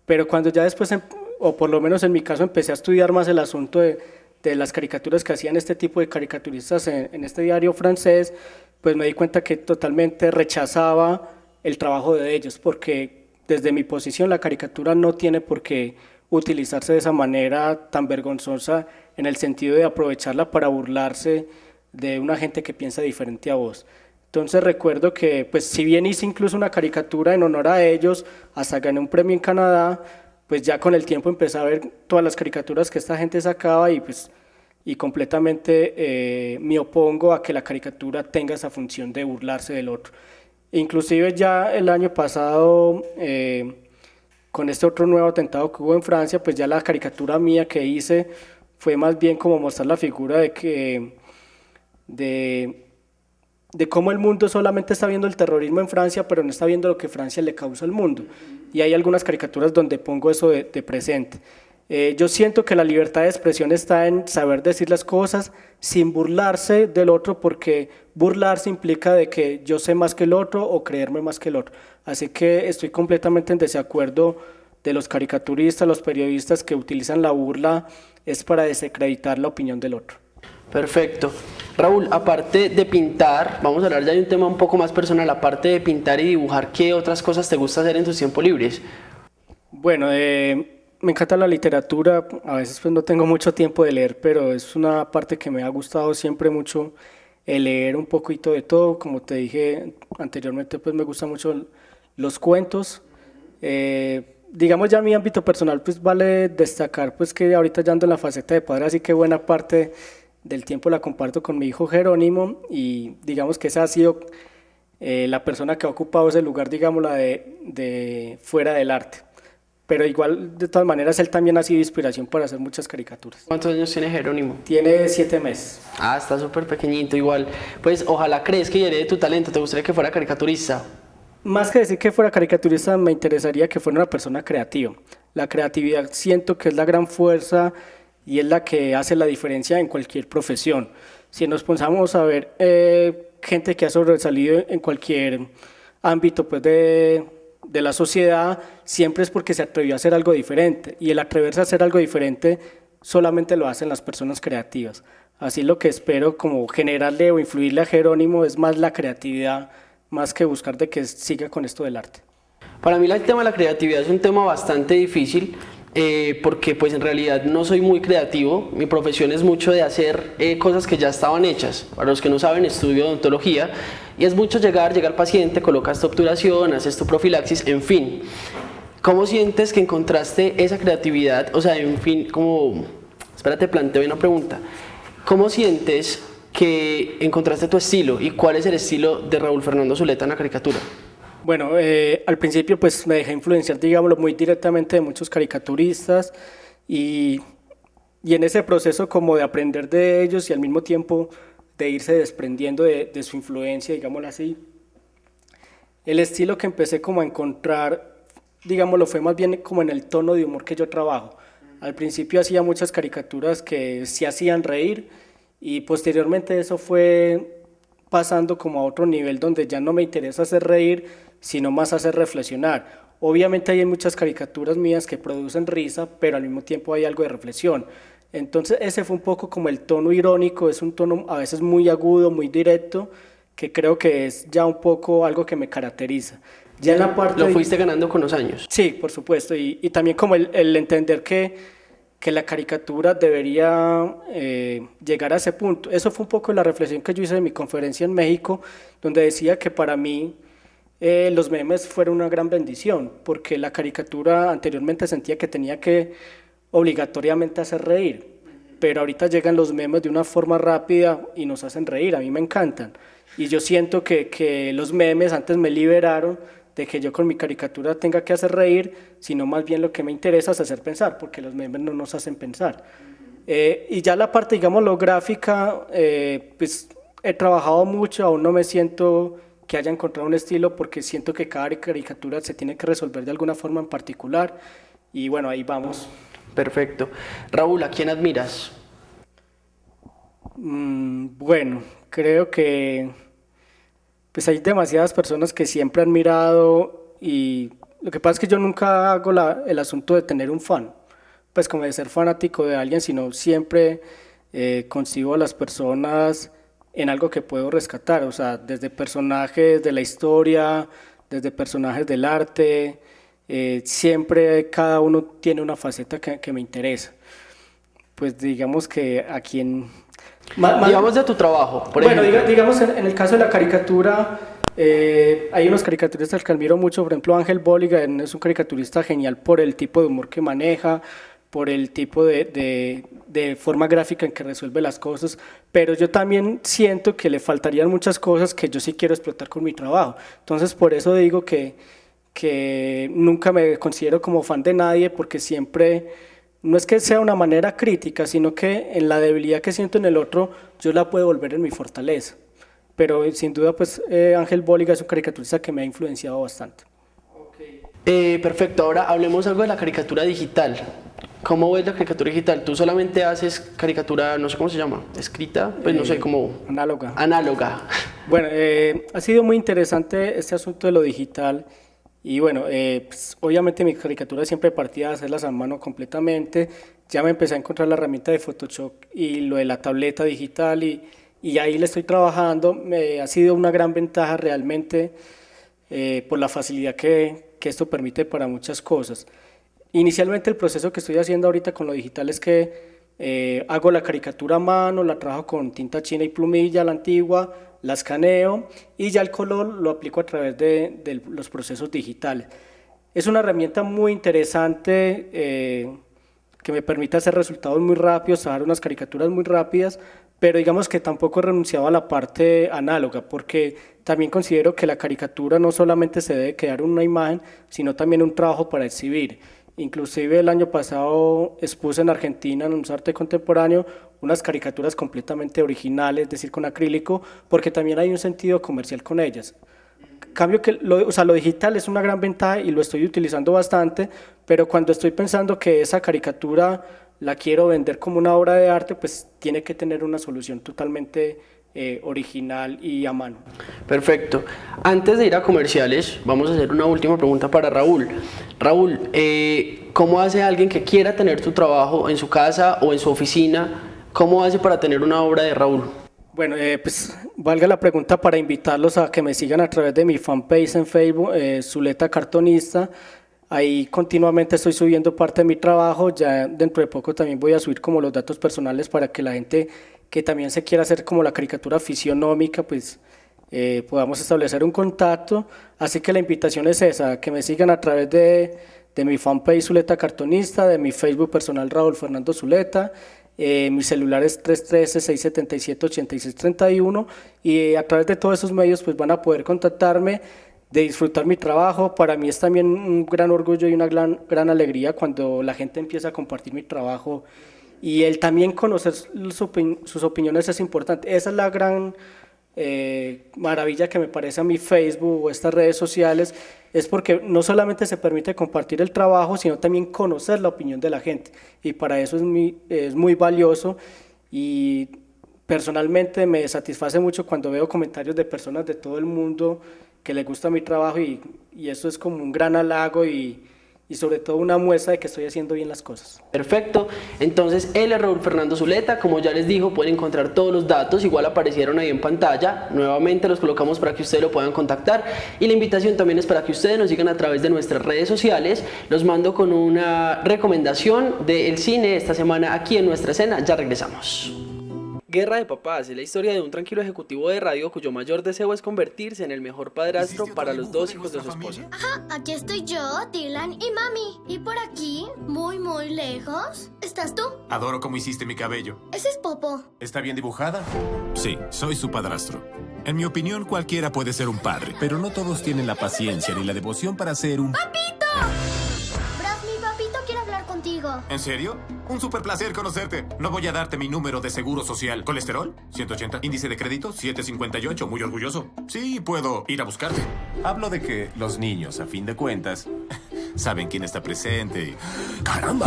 pero cuando ya después, o por lo menos en mi caso, empecé a estudiar más el asunto de las caricaturas que hacían este tipo de caricaturistas en este diario francés, pues me di cuenta que totalmente rechazaba el trabajo de ellos, porque desde mi posición la caricatura no tiene por qué utilizarse de esa manera tan vergonzosa, en el sentido de aprovecharla para burlarse de una gente que piensa diferente a vos. Entonces recuerdo que, pues si bien hice incluso una caricatura en honor a ellos, hasta gané un premio en Canadá, pues ya con el tiempo empecé a ver todas las caricaturas que esta gente sacaba y completamente me opongo a que la caricatura tenga esa función de burlarse del otro. Inclusive ya el año pasado, con este otro nuevo atentado que hubo en Francia, pues ya la caricatura mía que hice fue más bien como mostrar la figura de cómo el mundo solamente está viendo el terrorismo en Francia, pero no está viendo lo que Francia le causa al mundo. Y hay algunas caricaturas donde pongo eso de presente. Yo siento que la libertad de expresión está en saber decir las cosas sin burlarse del otro, porque burlarse implica de que yo sé más que el otro o creerme más que el otro. Así que estoy completamente en desacuerdo de los caricaturistas, los periodistas que utilizan la burla es para desacreditar la opinión del otro. Perfecto. Raúl, aparte de pintar, vamos a hablar ya de un tema un poco más personal, aparte de pintar y dibujar, ¿qué otras cosas te gusta hacer en tus tiempos libres? Bueno, me encanta la literatura, a veces pues no tengo mucho tiempo de leer, pero es una parte que me ha gustado siempre mucho el leer un poquito de todo. Como te dije anteriormente, pues me gustan mucho los cuentos. Digamos ya mi ámbito personal, pues vale destacar pues que ahorita ya ando en la faceta de padre, así que buena parte del tiempo la comparto con mi hijo Jerónimo, y digamos que esa ha sido la persona que ha ocupado ese lugar, digamos, de fuera del arte. Pero igual, de todas maneras, él también ha sido inspiración para hacer muchas caricaturas. ¿Cuántos años tiene Jerónimo? Tiene 7 meses. Ah, está súper pequeñito igual. Pues ojalá crezca y herede tu talento. ¿Te gustaría que fuera caricaturista? Más que decir que fuera caricaturista, me interesaría que fuera una persona creativa. La creatividad siento que es la gran fuerza y es la que hace la diferencia en cualquier profesión. Si nos ponemos a ver gente que ha sobresalido en cualquier ámbito pues, de la sociedad, siempre es porque se atrevió a hacer algo diferente, y el atreverse a hacer algo diferente solamente lo hacen las personas creativas. Así lo que espero como generarle o influirle a Jerónimo es más la creatividad, más que buscar de que siga con esto del arte. Para mí el tema de la creatividad es un tema bastante difícil, porque pues en realidad no soy muy creativo. Mi profesión es mucho de hacer cosas que ya estaban hechas. Para los que no saben, estudio odontología y es mucho llega el paciente, colocas tu obturación, haces tu profilaxis, en fin. ¿Cómo sientes que encontraste esa creatividad? O sea, en fin, espérate, planteo una pregunta. ¿Cómo sientes que encontraste tu estilo y cuál es el estilo de Raúl Fernando Zuleta en la caricatura? Bueno, al principio pues me dejé influenciar, digámoslo, muy directamente de muchos caricaturistas, y en ese proceso como de aprender de ellos y al mismo tiempo de irse desprendiendo de su influencia, digámoslo así, el estilo que empecé como a encontrar, digámoslo, fue más bien como en el tono de humor que yo trabajo. Al principio hacía muchas caricaturas que sí hacían reír, y posteriormente eso fue pasando como a otro nivel donde ya no me interesa hacer reír, sino más hacer reflexionar. Obviamente hay muchas caricaturas mías que producen risa, pero al mismo tiempo hay algo de reflexión. Entonces ese fue un poco como el tono irónico, es un tono a veces muy agudo, muy directo, que creo que es ya un poco algo que me caracteriza. Ya en la parte ¿Lo fuiste ganando con los años? Sí, por supuesto, y también como el entender que la caricatura debería llegar a ese punto. Eso fue un poco la reflexión que yo hice en mi conferencia en México, donde decía que para mí los memes fueron una gran bendición, porque la caricatura anteriormente sentía que tenía que obligatoriamente hacer reír, pero ahorita llegan los memes de una forma rápida y nos hacen reír, a mí me encantan. Y yo siento que los memes antes me liberaron de que yo con mi caricatura tenga que hacer reír, sino más bien lo que me interesa es hacer pensar, porque los memes no nos hacen pensar. Y ya la parte, digamos, lo gráfica, pues he trabajado mucho, aún no me siento que haya encontrado un estilo, porque siento que cada caricatura se tiene que resolver de alguna forma en particular, y bueno, ahí vamos. Perfecto. Raúl, ¿a quién admiras? Bueno, creo que pues hay demasiadas personas que siempre han mirado, y lo que pasa es que yo nunca hago el asunto de tener un fan, pues como de ser fanático de alguien, sino siempre concibo a las personas en algo que puedo rescatar, o sea, desde personajes de la historia, desde personajes del arte, siempre cada uno tiene una faceta que me interesa. Pues digamos que a quien... digamos de tu trabajo, por ejemplo. Bueno, digamos en el caso de la caricatura, hay unos caricaturistas que admiro mucho, por ejemplo Ángel Bóliga es un caricaturista genial por el tipo de humor que maneja, por el tipo de forma gráfica en que resuelve las cosas, pero yo también siento que le faltarían muchas cosas que yo sí quiero explotar con mi trabajo. Entonces por eso digo que nunca me considero como fan de nadie, porque siempre, no es que sea una manera crítica, sino que en la debilidad que siento en el otro, yo la puedo volver en mi fortaleza. Pero sin duda, pues Ángel Bóliga es un caricaturista que me ha influenciado bastante. Perfecto, ahora hablemos algo de la caricatura digital. ¿Cómo ves la caricatura digital? ¿Tú solamente haces caricatura, no sé cómo se llama, escrita? Pues no sé, cómo... Análoga. Análoga. Bueno, ha sido muy interesante este asunto de lo digital. Y bueno, pues, obviamente mi caricatura siempre partía de hacerlas a mano completamente. Ya me empecé a encontrar la herramienta de Photoshop y lo de la tableta digital, y ahí le estoy trabajando. Ha sido una gran ventaja realmente por la facilidad que esto permite para muchas cosas. Inicialmente el proceso que estoy haciendo ahorita con lo digital es que hago la caricatura a mano, la trabajo con tinta china y plumilla, la antigua, la escaneo y ya el color lo aplico a través de los procesos digitales. Es una herramienta muy interesante que me permite hacer resultados muy rápidos, trabajar unas caricaturas muy rápidas, pero digamos que tampoco he renunciado a la parte análoga, porque también considero que la caricatura no solamente se debe quedar en una imagen, sino también un trabajo para exhibir. Inclusive el año pasado expuse en Argentina, en un arte contemporáneo, unas caricaturas completamente originales, es decir, con acrílico, porque también hay un sentido comercial con ellas. Cambio que lo digital es una gran ventaja y lo estoy utilizando bastante, pero cuando estoy pensando que esa caricatura la quiero vender como una obra de arte, pues tiene que tener una solución totalmente original y a mano. Perfecto. Antes de ir a comerciales, vamos a hacer una última pregunta para Raúl. Raúl, ¿cómo hace alguien que quiera tener tu trabajo en su casa o en su oficina? ¿Cómo hace para tener una obra de Raúl? Bueno, pues valga la pregunta para invitarlos a que me sigan a través de mi fanpage en Facebook, Zuleta Cartonista. Ahí continuamente estoy subiendo parte de mi trabajo, ya dentro de poco también voy a subir como los datos personales para que la gente que también se quiera hacer como la caricatura fisionómica, pues podamos establecer un contacto. Así que la invitación es esa, que me sigan a través de mi fanpage Zuleta Cartonista, de mi Facebook personal Raúl Fernando Zuleta. Mi celular es 313-677-8631 y a través de todos esos medios pues van a poder contactarme, de disfrutar mi trabajo. Para mí es también un gran orgullo y una gran alegría cuando la gente empieza a compartir mi trabajo y el también conocer sus opiniones es importante. Esa es la gran maravilla que me parece a mi Facebook o estas redes sociales, es porque no solamente se permite compartir el trabajo, sino también conocer la opinión de la gente, y para eso es muy valioso, y personalmente me satisface mucho cuando veo comentarios de personas de todo el mundo que les gusta mi trabajo, y eso es como un gran halago y sobre todo una muestra de que estoy haciendo bien las cosas. Perfecto, entonces él es Raúl Fernando Zuleta, como ya les dijo, pueden encontrar todos los datos, igual aparecieron ahí en pantalla, nuevamente los colocamos para que ustedes lo puedan contactar, y la invitación también es para que ustedes nos sigan a través de nuestras redes sociales. Los mando con una recomendación del cine esta semana aquí en Nuestra Escena, ya regresamos. Guerra de Papás es la historia de un tranquilo ejecutivo de radio cuyo mayor deseo es convertirse en el mejor padrastro para los dos hijos de su esposa. Ajá, aquí estoy yo, Dylan y Mami. Y por aquí, muy lejos, ¿estás tú? Adoro cómo hiciste mi cabello. Ese es Popo. ¿Está bien dibujada? Sí, soy su padrastro. En mi opinión, cualquiera puede ser un padre, pero no todos tienen la paciencia ni la devoción para ser un... ¡Papito! Brad, mi papito quiere hablar contigo. ¿En serio? Un súper placer conocerte. No voy a darte mi número de seguro social. ¿Colesterol? 180. ¿Índice de crédito? 758. Muy orgulloso. Sí, puedo ir a buscarte. Hablo de que los niños, a fin de cuentas, saben quién está presente y... ¡Caramba!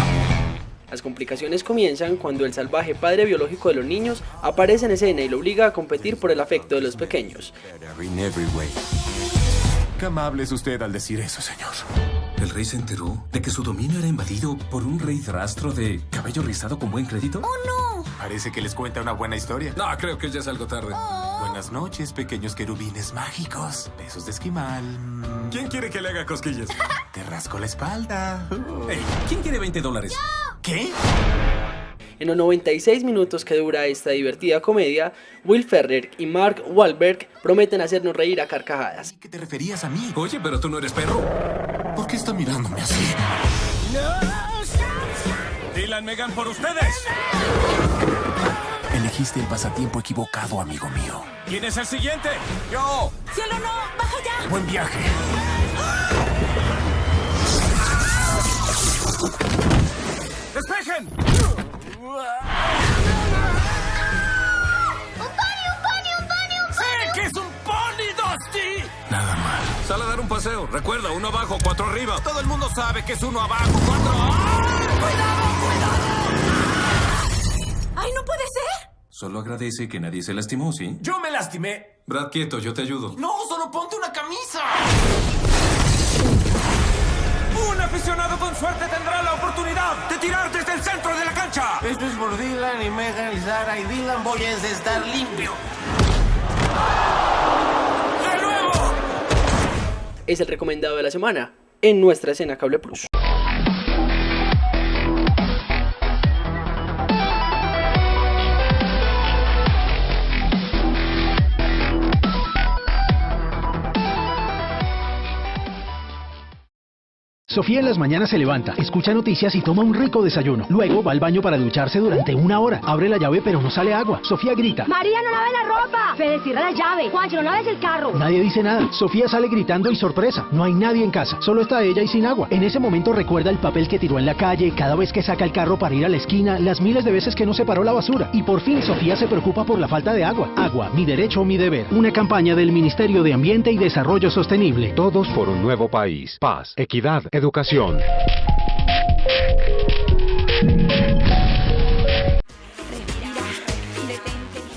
Las complicaciones comienzan cuando el salvaje padre biológico de los niños aparece en escena y lo obliga a competir por el afecto de los pequeños. Qué amable es usted al decir eso, señor. ¿El rey se enteró de que su dominio era invadido por un rey rastro de cabello rizado con buen crédito? ¡Oh, no! Parece que les cuenta una buena historia. No, creo que ya es algo tarde. Buenas noches, pequeños querubines mágicos. Besos de esquimal. ¿Quién quiere que le haga cosquillas? Te rasco la espalda. Hey, ¿quién quiere $20? ¡Yo! ¿Qué? En los 96 minutos que dura esta divertida comedia, Will Ferrell y Mark Wahlberg prometen hacernos reír a carcajadas. ¿Qué te referías a mí? Oye, pero tú no eres perro. ¿Por qué está mirándome así? Dylan, Megan, por ustedes. Elegiste el pasatiempo equivocado, amigo mío. ¿Quién es el siguiente? ¡Yo! ¡Cielo, no! ¡Baja ya! ¡Buen viaje! ¡Despejen! ¡Un ¿Qué es un pony, Dusty? Nada mal. Sal a dar un paseo. Recuerda, 1 abajo, 4 arriba. Todo el mundo sabe que es 1 abajo, 4... ¡Ay, no puede ser! Solo agradece que nadie se lastimó, ¿sí? ¡Yo me lastimé! Brad, quieto, yo te ayudo. ¡No, solo ponte una camisa! Un aficionado con suerte tendrá la oportunidad de tirar desde el centro de la cancha. Esto es por Dylan y Megan y Sara y Dylan. Voy a estar limpio. ¡De nuevo! Es el recomendado de la semana en Nuestra Escena Cable Plus. Sofía en las mañanas se levanta, escucha noticias y toma un rico desayuno. Luego va al baño para ducharse durante 1 hora. Abre la llave pero no sale agua. Sofía grita. ¡María, no laves la ropa! Fede, cierra la llave. Juancho, no laves el carro. Nadie dice nada. Sofía sale gritando y sorpresa. No hay nadie en casa. Solo está ella y sin agua. En ese momento recuerda el papel que tiró en la calle, cada vez que saca el carro para ir a la esquina, las miles de veces que no separó la basura. Y por fin Sofía se preocupa por la falta de agua. Agua, mi derecho, mi deber. Una campaña del Ministerio de Ambiente y Desarrollo Sostenible. Todos por un nuevo país. Paz, equidad, educación.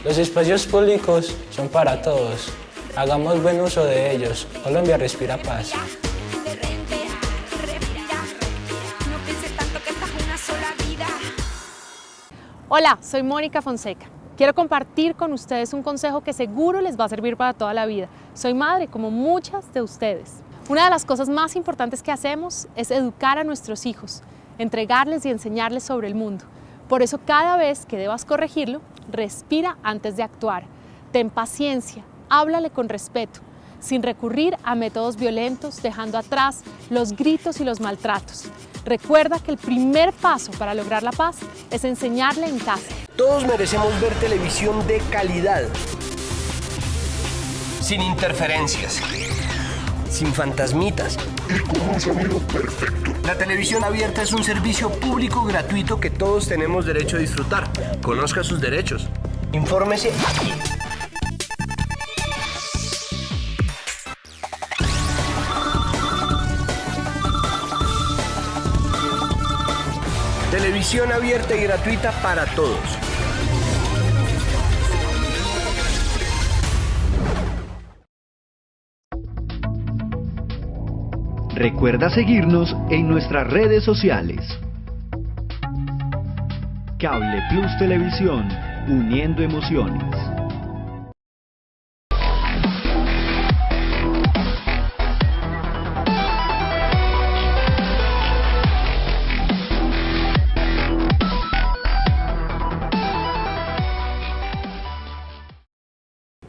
Los espacios públicos son para todos. Hagamos buen uso de ellos. Colombia respira paz. Hola, soy Mónica Fonseca. Quiero compartir con ustedes un consejo que seguro les va a servir para toda la vida. Soy madre, como muchas de ustedes. Una de las cosas más importantes que hacemos es educar a nuestros hijos, entregarles y enseñarles sobre el mundo. Por eso, cada vez que debas corregirlo, respira antes de actuar. Ten paciencia, háblale con respeto, sin recurrir a métodos violentos, dejando atrás los gritos y los maltratos. Recuerda que el primer paso para lograr la paz es enseñarle en casa. Todos merecemos ver televisión de calidad, sin interferencias, sin fantasmitas y con un sonido perfecto. La televisión abierta es un servicio público gratuito que todos tenemos derecho a disfrutar. Conozca sus derechos. Infórmese aquí. Televisión abierta y gratuita para todos. Recuerda seguirnos en nuestras redes sociales. Cable Plus Televisión, uniendo emociones.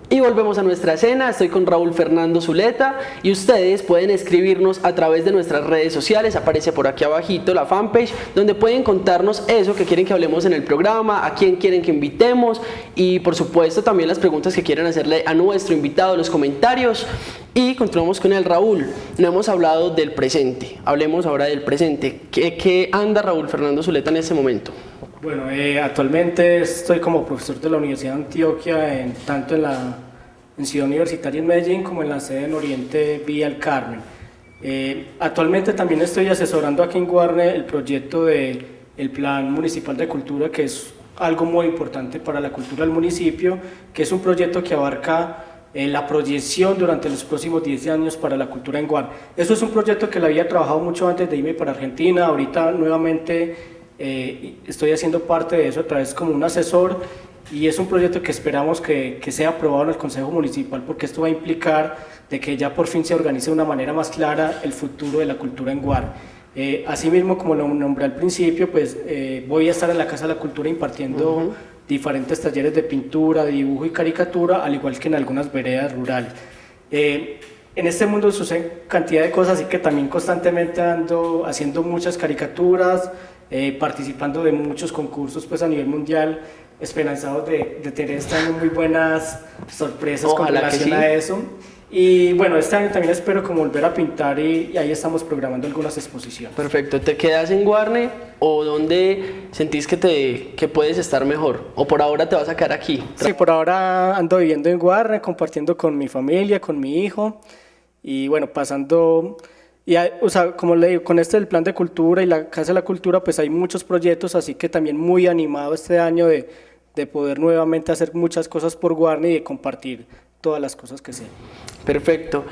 Y volvemos a nuestra escena, estoy con Raúl Fernando Zuleta y ustedes pueden escribirnos a través de nuestras redes sociales, aparece por aquí abajito la fanpage, donde pueden contarnos eso que quieren que hablemos en el programa, a quién quieren que invitemos y por supuesto también las preguntas que quieren hacerle a nuestro invitado, los comentarios. Y continuamos con el Raúl, no hemos hablado del presente, hablemos ahora del presente. ¿Qué anda Raúl Fernando Zuleta en este momento? Bueno, actualmente estoy como profesor de la Universidad de Antioquia, tanto en Ciudad Universitaria en Medellín como en la sede en Oriente Villa El Carmen. Actualmente también estoy asesorando aquí en Guarne el proyecto del Plan Municipal de Cultura, que es algo muy importante para la cultura del municipio, que es un proyecto que abarca la proyección durante los próximos 10 años para la cultura en Guarne. Eso es un proyecto que lo había trabajado mucho antes de irme para Argentina, ahorita nuevamente estoy haciendo parte de eso a través como un asesor y es un proyecto que esperamos que sea aprobado en el Consejo Municipal porque esto va a implicar de que ya por fin se organice de una manera más clara el futuro de la cultura en Guarne. Asimismo, como lo nombré al principio, pues voy a estar en la Casa de la Cultura impartiendo diferentes talleres de pintura, de dibujo y caricatura, al igual que en algunas veredas rurales. En este mundo suceden cantidad de cosas, así que también constantemente ando haciendo muchas caricaturas, participando de muchos concursos pues a nivel mundial, esperanzados de tener este año muy buenas sorpresas con relación a eso. Y bueno, este año también espero como volver a pintar y ahí estamos programando algunas exposiciones. Perfecto, ¿te quedas en Guarne o dónde sentís que puedes estar mejor? ¿O por ahora te vas a quedar aquí? Sí, por ahora ando viviendo en Guarne, compartiendo con mi familia, con mi hijo y bueno, pasando... o sea, como le digo, con este del Plan de Cultura y la Casa de la Cultura, pues hay muchos proyectos, así que también muy animado este año de poder nuevamente hacer muchas cosas por Guarne y de compartir todas las cosas que sé. Perfecto.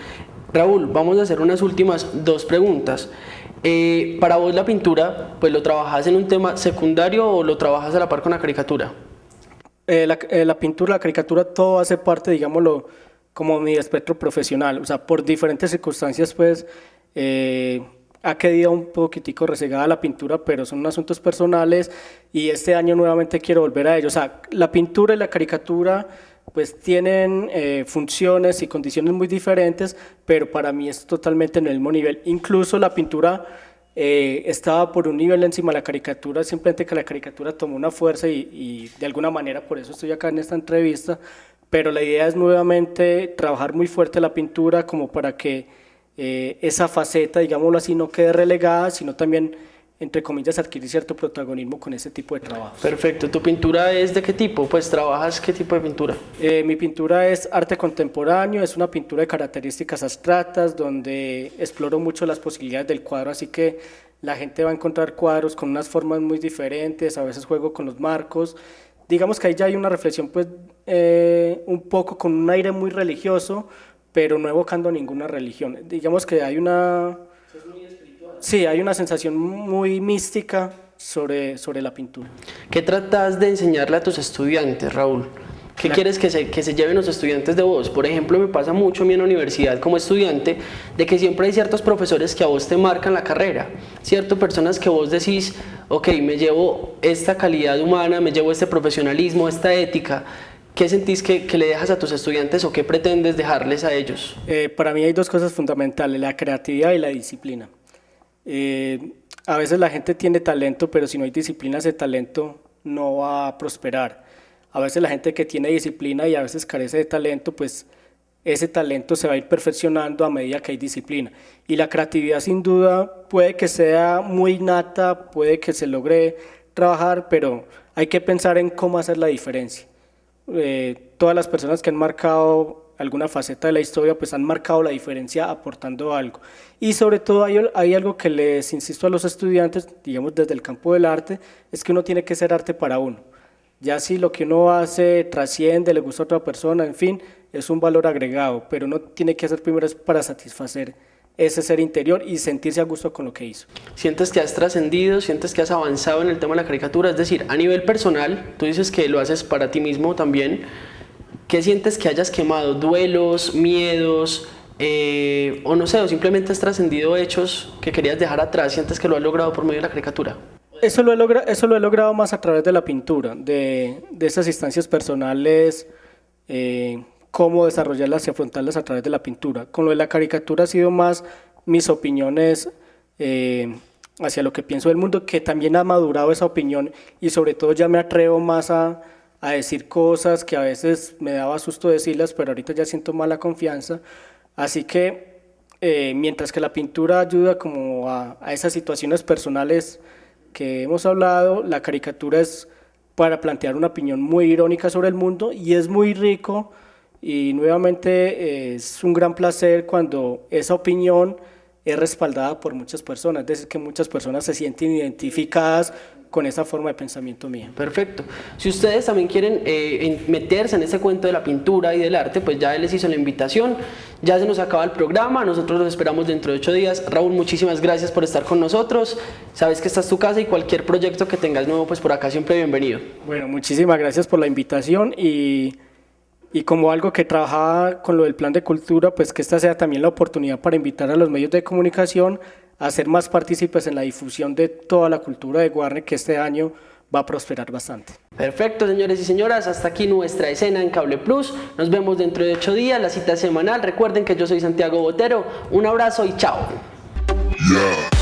Raúl, vamos a hacer unas últimas 2 preguntas. Para vos la pintura, pues ¿lo trabajas en un tema secundario o lo trabajas a la par con la caricatura? La pintura, la caricatura, todo hace parte, digámoslo, como mi espectro profesional, o sea, por diferentes circunstancias, pues, ha quedado un poquitico rezagada la pintura, pero son asuntos personales y este año nuevamente quiero volver a ello. O sea, la pintura y la caricatura pues tienen funciones y condiciones muy diferentes, pero para mí es totalmente en el mismo nivel. Incluso la pintura estaba por un nivel encima de la caricatura, simplemente que la caricatura tomó una fuerza y de alguna manera por eso estoy acá en esta entrevista, pero la idea es nuevamente trabajar muy fuerte la pintura como para que esa faceta, digámoslo así, no quede relegada, sino también, entre comillas, adquirir cierto protagonismo con ese tipo de trabajo. Perfecto. ¿Tu pintura es de qué tipo? Pues trabajas qué tipo de pintura. Mi pintura es arte contemporáneo, es una pintura de características abstractas donde exploro mucho las posibilidades del cuadro, así que la gente va a encontrar cuadros con unas formas muy diferentes, a veces juego con los marcos. Digamos que ahí ya hay una reflexión pues un poco con un aire muy religioso, pero no evocando ninguna religión. Digamos que hay una... Sí, hay una sensación muy mística sobre la pintura. ¿Qué tratas de enseñarle a tus estudiantes, Raúl? ¿Qué quieres que se lleven los estudiantes de vos? Por ejemplo, me pasa mucho a mí en la universidad como estudiante de que siempre hay ciertos profesores que a vos te marcan la carrera, ciertas personas que vos decís, ok, me llevo esta calidad humana, me llevo este profesionalismo, esta ética. ¿Qué sentís que le dejas a tus estudiantes o qué pretendes dejarles a ellos? Para mí hay dos cosas fundamentales, la creatividad y la disciplina. A veces la gente tiene talento, pero si no hay disciplina, ese talento no va a prosperar. A veces la gente que tiene disciplina y a veces carece de talento, pues ese talento se va a ir perfeccionando a medida que hay disciplina. Y la creatividad sin duda puede que sea muy innata, puede que se logre trabajar, pero hay que pensar en cómo hacer la diferencia. Todas las personas que han marcado alguna faceta de la historia pues han marcado la diferencia aportando algo, y sobre todo hay algo que les insisto a los estudiantes, digamos desde el campo del arte, es que uno tiene que ser arte para uno, ya si lo que uno hace trasciende, le gusta a otra persona, en fin, es un valor agregado, pero uno tiene que hacer primero es para satisfacer ese ser interior y sentirse a gusto con lo que hizo. ¿Sientes que has trascendido, sientes que has avanzado en el tema de la caricatura? Es decir, a nivel personal, tú dices que lo haces para ti mismo también. ¿Qué sientes que hayas quemado? ¿Duelos, miedos, o no sé, o simplemente has trascendido hechos que querías dejar atrás? ¿Sientes que lo has logrado por medio de la caricatura? Eso lo he logrado más a través de la pintura, de esas instancias personales, cómo desarrollarlas y afrontarlas a través de la pintura. Con lo de la caricatura ha sido más mis opiniones hacia lo que pienso del mundo, que también ha madurado esa opinión y sobre todo ya me atrevo más a decir cosas que a veces me daba susto decirlas, pero ahorita ya siento más la confianza. Así que mientras que la pintura ayuda como a esas situaciones personales que hemos hablado, la caricatura es para plantear una opinión muy irónica sobre el mundo y es muy rico y nuevamente es un gran placer cuando esa opinión es respaldada por muchas personas, es decir, que muchas personas se sienten identificadas con esa forma de pensamiento mía. Perfecto. Si ustedes también quieren meterse en ese cuento de la pintura y del arte, pues ya él les hizo la invitación, ya se nos acaba el programa, nosotros los esperamos dentro de 8 días. Raúl, muchísimas gracias por estar con nosotros, sabes que esta es tu casa y cualquier proyecto que tengas nuevo, pues por acá siempre bienvenido. Bueno, muchísimas gracias por la invitación y como algo que trabajaba con lo del plan de cultura, pues que esta sea también la oportunidad para invitar a los medios de comunicación a ser más partícipes en la difusión de toda la cultura de Guarne, que este año va a prosperar bastante. Perfecto, señores y señoras, hasta aquí nuestra escena en Cable Plus. Nos vemos dentro de 8 días, la cita semanal. Recuerden que yo soy Santiago Botero. Un abrazo y chao. Yeah.